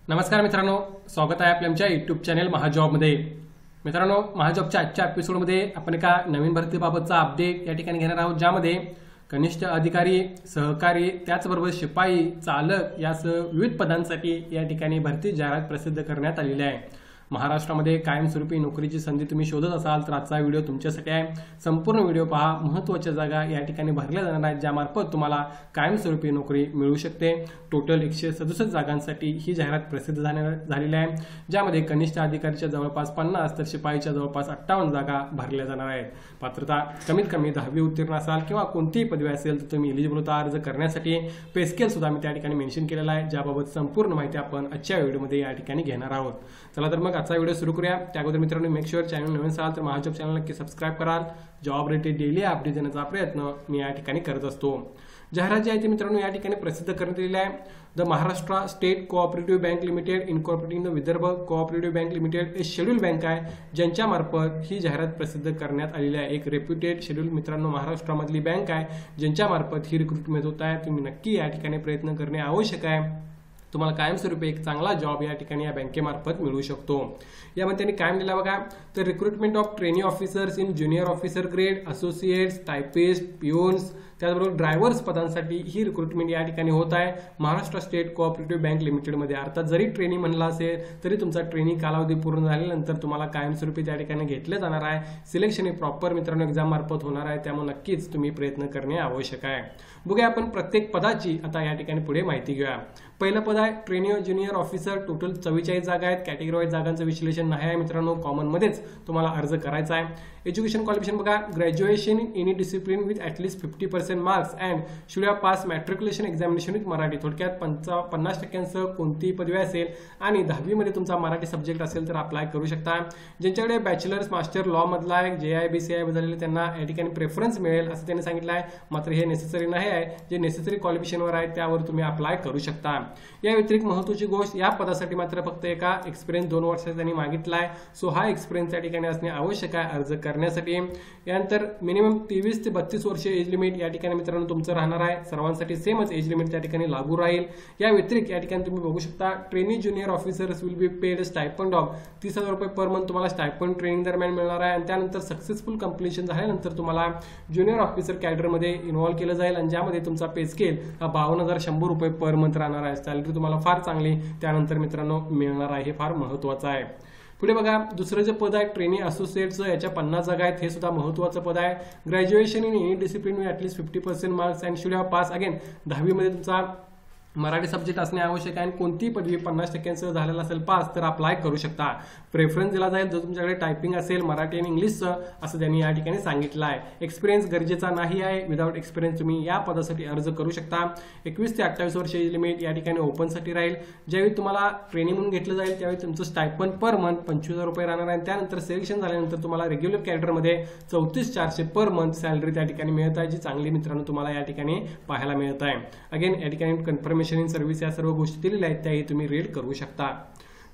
नमस्कार मित्रांनो, स्वागत आहे आपल्या आमच्या यूट्यूब चॅनल महाजॉबमध्ये। मित्रांनो, महाजॉबच्या आजच्या एपिसोडमध्ये आपण एका नवीन भरतीबाबतचा अपडेट या ठिकाणी घेणार आहोत, ज्यामध्ये कनिष्ठ अधिकारी, सहकारी, त्याचबरोबर शिपाई, चालक यासह विविध पदांसाठी या ठिकाणी भरती जाहिरात प्रसिद्ध करण्यात आलेली आहे। महाराष्ट्रामध्ये कायमस्वरूपी नोकरीची संधी तुम्ही शोधत असाल तर आजचा व्हिडिओ तुमच्यासाठी आहे। संपूर्ण व्हिडिओ पहा। महत्त्वाच्या जागा या ठिकाणी भरल्या जाणार आहेत, ज्यामार्फत तुम्हाला कायमस्वरूपी नोकरी मिळू शकते। टोटल 167 जागांसाठी ही जाहिरात प्रसिद्ध झालेली आहे, ज्यामध्ये कनिष्ठ अधिकारीच्या जवळपास 50 तर शिपाईच्या जवळपास 58 जागा भरल्या जाणार आहेत। पात्रता कमीत कमी 10वी उत्तीर्ण असाल किंवा कोणतीही पदवी असेल तर तुम्ही एलिजिबल होता अर्ज करण्यासाठी। पे स्केल सुद्धा मी त्या ठिकाणी मेन्शन केलेला आहे, ज्याबाबत संपूर्ण माहिती आपण आजच्या व्हिडिओमध्ये या ठिकाणी घेणार आहोत। चला तर मग आजचा व्हिडिओ सुरू करूया। त्याअगोदर मित्रांनो, मेक शुअर चॅनल नवीन असाल तर महाजॉब चॅनल नक्की सबस्क्राइब कराल। जॉब रिलेटेड डेली अपडेट देण्याचा प्रयत्न मी या ठिकाणी करत असतो। जाहिरात जी आहे ती मित्रांनो या ठिकाणी प्रसिद्ध करण्यात आलेली आहे। The Maharashtra state cooperative bank limited incorporating the Vidarbha cooperative bank limited एक शेड्यूल बँक आहे, ज्यांच्या मार्फत ही जाहिरात प्रसिद्ध करण्यात आलेली आहे। एक रेप्युटेड शेड्यूल मित्रांनो महाराष्ट्रामधली बँक आहे, ज्यांच्या मार्फत ही रिक्रुटमेंट होत आहे। तुम्ही नक्की या ठिकाणी प्रयत्न करणे आवश्यक आहे। तुम्हाला कायमस्वरूपी एक चांगला जॉब या ठिकाणी या बँकेमार्फत मिळू शकतो। यामध्ये त्यांनी काय दिलं बघा, तर recruitment of trainee officers in junior officer grade, associates, typists, peons, त्याचबरोबर ड्रायव्हर्स पदांसाठी ही रिक्रुटमेंट या ठिकाणी होत आहे महाराष्ट्र स्टेट कोऑपरेटिव्ह बँक लिमिटेडमध्ये। अर्थात जरी ट्रेनिंग म्हणला असेल तरी तुमचा ट्रेनिंग कालावधी पूर्ण झाल्यानंतर तुम्हाला कायमस्वरूपी त्या ठिकाणी घेतलं जाणार आहे। सिलेक्शन हे प्रॉपर मित्रांनो एक्झाम मार्फत होणार आहे, त्यामुळे नक्कीच तुम्ही प्रयत्न करणे आवश्यक आहे। बघूया आपण प्रत्येक पदाची आता या ठिकाणी पुढे माहिती घेऊया। पहिलं पद आहे ट्रेनी ज्युनियर ऑफिसर। टोटल 44 जागा आहेत। कॅटेगरी वाईज जागांचं विश्लेषण नाही आहे मित्रांनो, कॉमन मध्येच तुम्हाला अर्ज करायचा आहे। एज्युकेशन क्वालिफिकेशन बघा, graduation in any discipline with at least 50% marks and should have pass matriculation examination with Marathi. थोडक्यात 50% कोणतीही पदवी असेल आणि 10वी मध्ये तुमचा मराठी सब्जेक्ट असेल तर अप्लाय करू शकता। ज्यांच्याकडे बॅचलर्स मास्टर लॉ मधला आहे, JI BCI झालेले त्यांना या ठिकाणी प्रेफरन्स मिळेल असं त्यांनी सांगितलं आहे, मात्र हे नेसेसरी नाही आहे। जे नेसेसरी क्वालिफिकेशनवर आहे त्यावर तुम्ही अप्लाय करू शकता। या व्यतिरिक्त महत्त्वाची गोष्ट, या पदासाठी मात्र फक्त एका एक्सपिरियन्स 2 वर्षाचा त्यांनी मागितला आहे। सो हा एक्सपिरियन्स या ठिकाणी असणे आवश्यक आहे अर्ज करण्यासाठी। यानंतर मिनिमम 23 ते 32 वर्ष एज लिमिट या ठिकाणी मित्रांनो तुमचं राहणार आहे। सर्वांसाठी सेमच एज लिमिट त्या ठिकाणी लागू राहील। या व्यतिरिक्त या ठिकाणी तुम्ही बघू शकता trainee junior officers will be paid stipend of 30,000 रुपये पर मंथ तुम्हाला स्टायपंड ट्रेनिंग दरम्यान मिळणार आहे। आणि त्यानंतर सक्सेसफुल कंप्लीशन झाल्यानंतर तुम्हाला ज्युनियर ऑफिसर कॅडरमध्ये इन्व्हॉल्व केलं जाईल, आणि ज्यामध्ये तुमचा पे स्केल 52,100 रुपये पर मंथ राहणार आहे। सॅलरी तुम्हाला फार चांगली त्यानंतर मित्रांनो मिळणार आहे, हे फार महत्त्वाचं आहे। पुढे बघा, दुसरं जे पद आहे ट्रेनी असोसिएटचं, याच्या 50 जागा आहेत। हे सुद्धा महत्त्वाचं पद आहे। Graduation in any discipline with at least 50% marks and should have pass again 10वी मध्ये तुमचा मराठी सब्जेक्ट असणे आवश्यक आहे। आणि कोणतीही पदवी 50% झालेला असेल पास तर अप्लाय करू शकता। प्रेफरन्स दिला जाईल जर तुमच्याकडे टायपिंग असेल मराठी आणि इंग्लिशचं, असं त्यांनी या ठिकाणी सांगितलं आहे। एक्सपिरियन्स गरजेचा नाही आहे। विदाउट एक्सपिरियन्स तुम्ही या पदासाठी अर्ज करू शकता। 21 ते 28 वर्ष एज लिमिट या ठिकाणी ओपनसाठी राहील। ज्यावेळी तुम्हाला ट्रेनिंग म्हणून घेतलं जाईल त्यावेळी तुमचं स्टायपंड पर मंथ 25,000 रुपये राहणार आहे। त्यानंतर सिलेक्शन झाल्यानंतर तुम्हाला रेग्युलर कॅडरमध्ये 34,400 पर मंथ सॅलरी त्या ठिकाणी मिळत आहे, जी चांगली मित्रांनो तुम्हाला या ठिकाणी पाहायला मिळत आहे। अगेन या ठिकाणी कन्फर्मेशन इन सर्व्हिस या सर्व गोष्टी दिलेल्या आहेत, त्याही तुम्ही रीड करू शकता।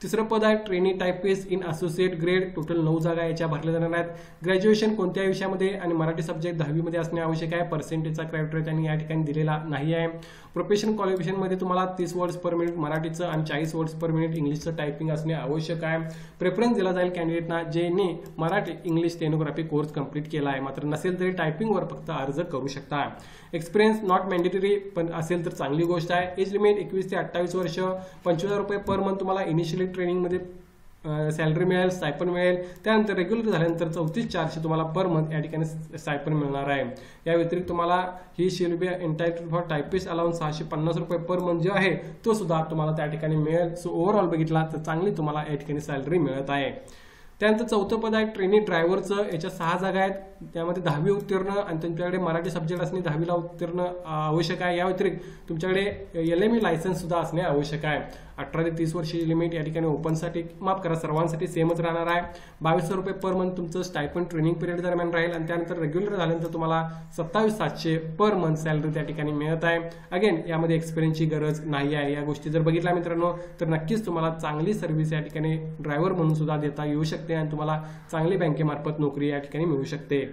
तिसरं पद आहे trainee typist in associate grade. Total 9 जागा याच्या भरल्या जाणार आहेत। ग्रॅज्युएशन कोणत्या विषयामध्ये आणि मराठी सब्जेक्ट 10वी मध्ये असणे आवश्यक आहे। पर्सेंटेजचा क्रायटेरिया त्यांनी या ठिकाणी दिलेला नाही आहे। प्रोफेशनल क्वालिफिकेशन मध्ये तुम्हाला 30 वर्ड्स पर मिनिट मराठीचं आणि 40 वर्ड्स पर मिनिट इंग्लिशचं टायपिंग असणे आवश्यक आहे। प्रेफरन्स दिला जाईल कॅन्डिडेटना ज्यांनी Marathi English stenography course complete केला आहे, मात्र नसेल तरी टायपिंगवर फक्त अर्ज करू शकता। एक्सपिरियन्स नॉट मॅन्डेटरी, पण असेल तर चांगली गोष्ट आहे। एज लिमिट 21 ते 28 वर्ष, 25,000 रुपये पर मंथ तुम्हाला इनिशियली ट्रेनिंगमध्ये सॅलरी मिळेल, स्टायपंड मिळेल। त्यानंतर रेग्युलर झाल्यानंतर 34,400 तुम्हाला पर मंथ या ठिकाणी स्टायपंड मिळणार आहे। या व्यतिरिक्त तुम्हाला ही shall be entitled for typist allowance 650 रुपये पर मंथ जो आहे तो सुद्धा तुम्हाला त्या ठिकाणी मिळेल। सो ओव्हरऑल बघितला तर चांगली तुम्हाला या ठिकाणी सॅलरी मिळत आहे। त्यानंतर चौथं पद आहे ट्रेनी ड्रायव्हरचं। याच्या 6 जागा आहेत। त्यामध्ये 10वी उत्तीर्ण आणि तुमच्याकडे मराठी सब्जेक्ट असणे 10वीला उत्तीर्ण आवश्यक आहे। या व्यतिरिक्त तुमच्याकडे LME लायसन्स सुद्धा असणे आवश्यक आहे। 18 ते 30 वर्ष लिमिट या ठिकाणी ओपनसाठी माफ करा सर्वांसाठी सेमच राहणार आहे। 2200 रुपये पर मंथ तुमचं स्टायपंड ट्रेनिंग पिरियड दरम्यान राहील, आणि त्यानंतर रेग्युलर झाल्यानंतर तुम्हाला 27,700 पर मंथ सॅलरी त्या ठिकाणी मिळत आहे। अगेन यामध्ये एक्सपिरियन्सची गरज नाही आहे। या गोष्टी जर बघितल्या मित्रांनो तर नक्कीच तुम्हाला चांगली सर्व्हिस या ठिकाणी ड्रायव्हर म्हणून सुद्धा देता येऊ शकते, आणि तुम्हाला चांगली बँकेमार्फत नोकरी या ठिकाणी मिळू शकते।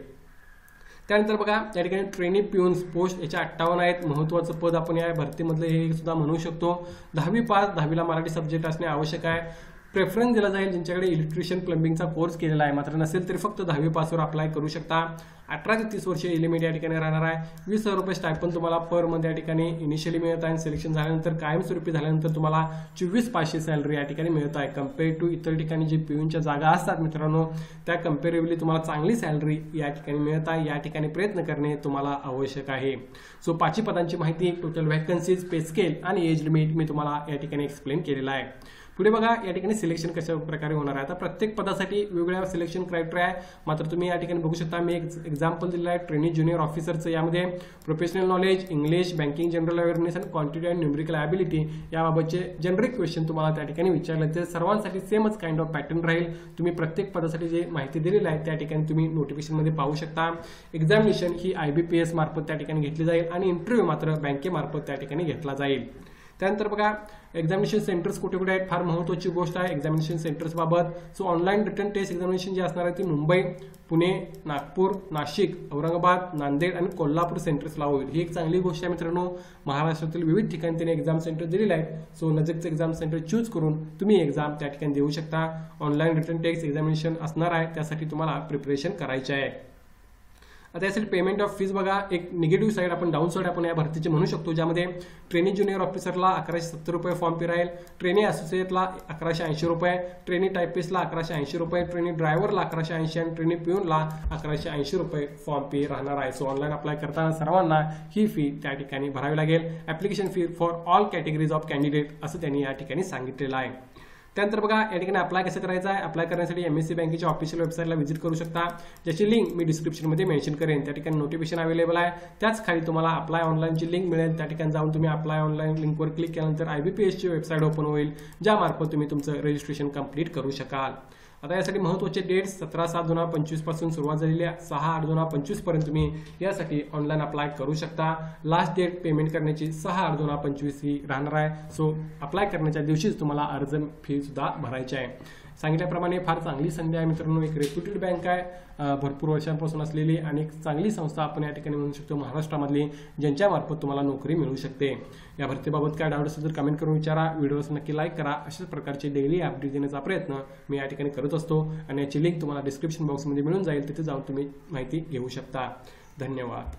त्यानंतर बघा या ठिकाणी ट्रेनी पिऊन्स पोस्ट याच्या 58 आहेत. महत्त्वाचं पद आपण या भरतीमधलं हे सुद्धा म्हणू शकतो. 10वी पास, 10वीला मराठी सब्जेक्ट असणे आवश्यक आहे. प्रेफरन्स दिला जाईल ज्यांच्याकडे इलेक्ट्रिशियन प्लंबिंगचा कोर्स केलेला आहे. मात्र नसेल तरी फक्त 10वी पासवर अप्लाय करू शकता. 18 ते 30 वर्ष लिमिट या ठिकाणी राहणार आहे. 20,000 रुपये स्टायपन तुम्हाला पर मंथ या ठिकाणी इनिशियली मिळत आहे. सिलेक्शन झाल्यानंतर कायमस्वरूपी झाल्यानंतर तुम्हाला 24,500 सॅलरी या ठिकाणी मिळत आहे. कम्पेअर टू इतर ठिकाणी जे पिऊनच्या जागा असतात मित्रांनो, त्या कम्पेरेबली तुम्हाला चांगली सॅलरी या ठिकाणी मिळत आहे. या ठिकाणी प्रयत्न करणे तुम्हाला आवश्यक आहे. सो 5 पदांची माहिती, टोटल व्हॅकन्सीज, पे स्केल आणि एज लिमिट मी तुम्हाला या ठिकाणी एक्सप्लेन केलेला आहे. पुढे बघा या ठिकाणी सिलेक्शन कशा प्रकारे होणार आहे. आता प्रत्येक पदासाठी वेगवेगळ्या सिलेक्शन क्रायटेरिया आहे. मात्र तुम्ही या ठिकाणी बघू शकता, मी एक एक्झाम्पल दिलेलं आहे ट्रेनी ज्युनियर ऑफिसरचं. यामध्ये professional knowledge, English, banking, general awareness आणि क्वांटिटी अँड न्यूमेरिकल ॲबिलिटी याबाबतचे जनरिक क्वेश्चन तुम्हाला त्या ठिकाणी विचारले. ते सर्वांसाठी सेमच काइंड ऑफ पॅटर्न राहील. तुम्ही प्रत्येक पदासाठी जे माहिती दिलेली आहे त्या ठिकाणी तुम्ही नोटिफिकेशनमध्ये पाहू शकता. एक्झामिनेशन ही IBPS मार्फत त्या ठिकाणी घेतली जाईल आणि इंटरव्ह्यू मात्र बँकेमार्फत त्या ठिकाणी घेतला जाईल. त्यानंतर बघा एक्झामिनेशन सेंटर्स कुठे कुठे आहेत, फार महत्त्वाची गोष्ट आहे एक्झामिनेशन सेंटर्स बाबत. So online written test examination जी असणार आहे ती मुंबई, पुणे, नागपूर, नाशिक, औरंगाबाद, नांदेड आणि कोल्हापूर सेंटर्सला होईल. ही एक चांगली गोष्ट आहे मित्रांनो. महाराष्ट्रातील विविध ठिकाणी त्यांनी एक्झाम सेंटर दिलेले आहेत. सो नजीकचं एक्झाम सेंटर चूज करून तुम्ही एक्झाम त्या ठिकाणी देऊ शकता. ऑनलाईन रिटर्न टेस्ट एक्झामिनेशन असणार आहे, त्यासाठी तुम्हाला प्रिपरेशन करायचे आहे. आता यासाठी पेमेंट ऑफ फीज बघा, एक निगेटिव्ह साईड आपण डाऊन साईड आपण या भरतीचे म्हणू शकतो, ज्यामध्ये ट्रेनी ज्युनियर ऑफिसरला 1170 रुपये फॉर्म फी राहील, ट्रेनी असोसिएटला 1180 रुपये, ट्रेनी टायपिस्टला 1180 रुपये, ट्रेनी ड्रायव्हरला 1180 आणि ट्रेनी पिऊनला 1180 रुपये फॉर्म फी राहणार आहे. सो ऑनलाईन अप्लाय करताना सर्वांना ही फी त्या ठिकाणी भरावी लागेल. Application fee for all categories of candidate असं त्यांनी या ठिकाणी सांगितलेलं आहे. त्यानंतर बघा या ठिकाणी अप्लाय कसं करायचं आहे. अप्लाय करण्यासाठी MSc बँकेच्या ऑफिशियल वेबसाईटला व्हिजिट करू शकता, ज्याची लिंक मी डिस्क्रिप्शनमध्ये मेन्शन करेन. त्या ठिकाणी नोटिफिकेशन अवेलेबल आहे. त्याच खाली तुम्हाला अप्लाय ऑनलाईनची लिंक मिळेल. त्या ठिकाणी जाऊन तुम्ही अप्लाय ऑनलाईन लिंकवर क्लिक केल्यानंतर IBPSची वेबसाईट ओपन होईल, ज्यामार्फत तुम्ही तुमचं रजिस्ट्रेशन कंप्लीट करू शकाल. आता यासाठी महत्त्वाचे डेट्स 17/7/2025 पासून सुरुवात झालेली आहे. 6/8/2025 पर्यंत तुम्ही यासाठी ऑनलाईन अप्लाय करू शकता. लास्ट डेट पेमेंट करण्याची 6/8/2025 ही राहणार आहे. सो अप्लाय करण्याच्या दिवशीच तुम्हाला अर्ज फी सुद्धा भरायची आहे. सांगितल्याप्रमाणे फार चांगली संधी आहे मित्रांनो. एक रेप्युटेड बँक आहे, भरपूर वर्षांपासून असलेली आणि एक चांगली संस्था आपण या ठिकाणी म्हणू शकतो महाराष्ट्रामधली, ज्यांच्यामार्फत तुम्हाला नोकरी मिळू शकते. या भरतीबाबत काय डाऊट असेल तर कमेंट करून विचारा. व्हिडिओस नक्की लाईक करा. अशाच प्रकारचे डेली अपडेट देण्याचा प्रयत्न मी या ठिकाणी करत असतो आणि याची लिंक तुम्हाला डिस्क्रिप्शन बॉक्समध्ये मिळून जाईल. तिथे जाऊन तुम्ही माहिती घेऊ शकता. धन्यवाद.